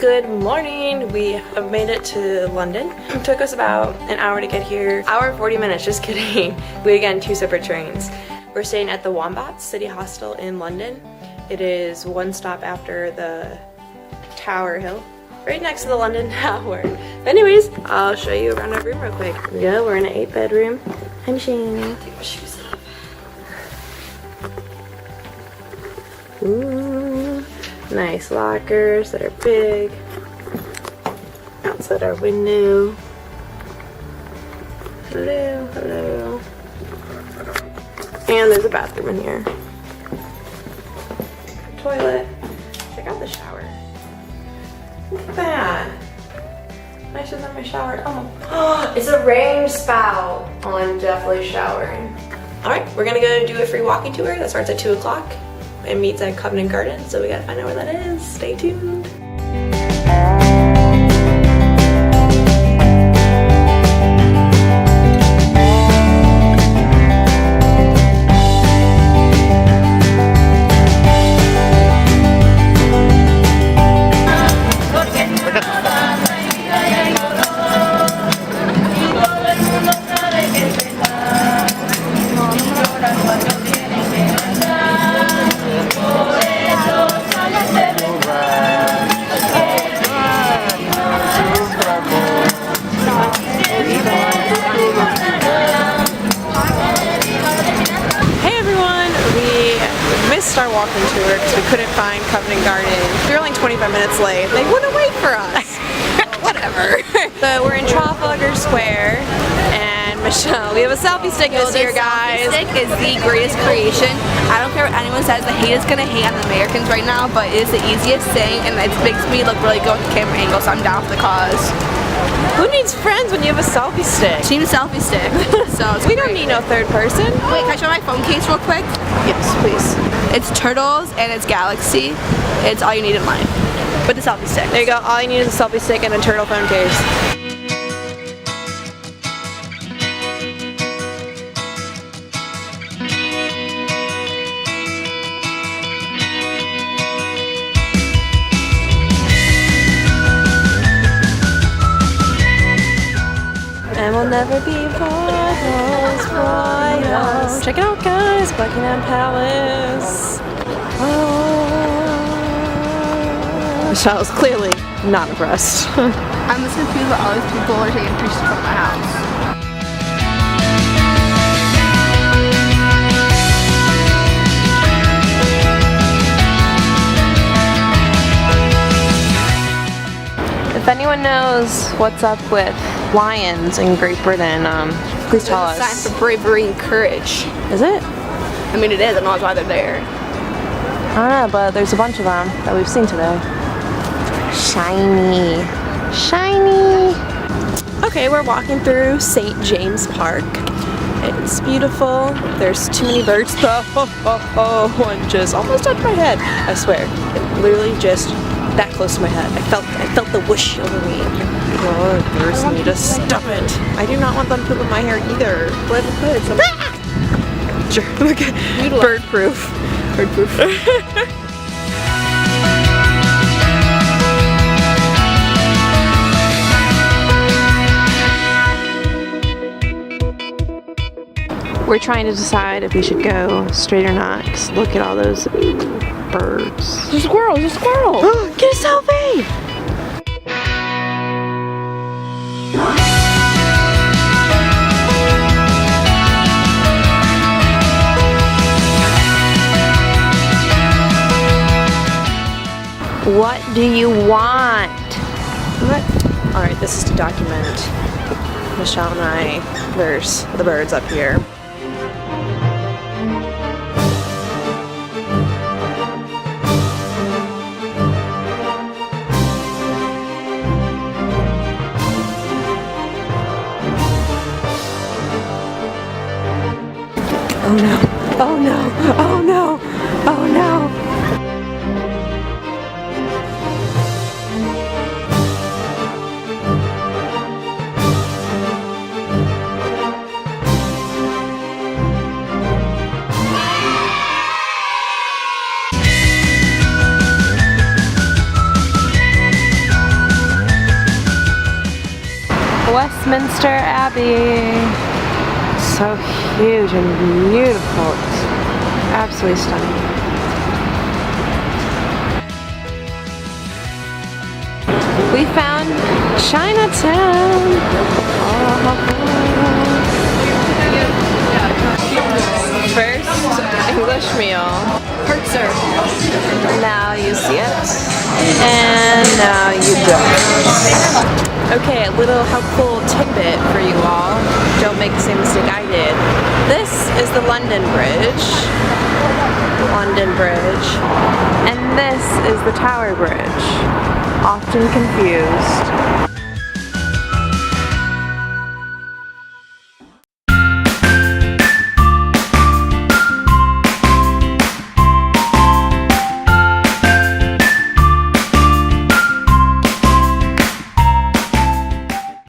Good morning. We have made it to London. It took us about an hour to get here. Hour and 40 minutes, just kidding. We had gotten 2 separate trains. We're staying at the Wombats City Hostel in London. It is 1 stop after the Tower Hill, right next to the London Tower. But anyways, I'll show you around our room real quick. Yeah, we're in an 8-bedroom. I'm Shane. Take my shoes off. Ooh, nice lockers that are big. Outside our window. Hello, hello. And there's a bathroom in here. Toilet. Check out the shower. Look at that. Nicer than my shower at home. Oh, it's a rain spout. Oh, I'm definitely showering. Alright, we're gonna go do a free walking tour that starts at 2 o'clock. It meets at Covent Garden, so we gotta find out where that is. Stay tuned. Our walking tour because we couldn't find Covent Garden. We were like 25 minutes late. They wouldn't wait for us. Whatever. So we're in Trafalgar Square and Michelle, we have a selfie stick this year, guys. Selfie stick is the greatest creation. I don't care what anyone says. The hate is gonna hate on the Americans right now, but it is the easiest thing and it makes me look really good with the camera angle, so I'm down for the cause. Who needs friends when you have a selfie stick? Team selfie stick. So we don't need no third person. Wait, can I show my phone case real quick? Yes, please. It's turtles and it's galaxy. It's all you need in life. With the selfie stick. There you go. All you need is a selfie stick and a turtle phone case. And we'll never be rivals, royals. Check it out, guys. Buckingham Palace. Oh. Michelle's clearly not impressed. I'm just confused that all these people are taking pictures from my house. If anyone knows what's up with lions in Great Britain, please tell us. It's a sign for bravery and courage. Is it? I mean, it is. I don't know why they're there. I don't know, but there's a bunch of them that we've seen today. Shiny. Shiny. Okay, we're walking through St. James Park. It's beautiful. There's too many birds. One just almost touched my head. I swear. It literally just that close to my head. I felt the whoosh over me. Oh, birds need to stop it. I do not want them pooping my hair either. But it's sure. Look at bird proof. Bird proof. We're trying to decide if we should go straight or not. Cause look at all those birds. There's a squirrel. There's a squirrel. Get a selfie. What do you want? What? Alright, this is to document Michelle and I versus the birds up here. Oh no, oh no, oh no, oh no. Westminster Abbey. So huge and beautiful. It's absolutely stunning. We found Chinatown. First English meal. Hertzer. Now you see it. And now you don't. Okay, a little helpful tidbit for you all. Don't make the same mistake I did. This is the London Bridge. London Bridge. And this is the Tower Bridge. Often confused.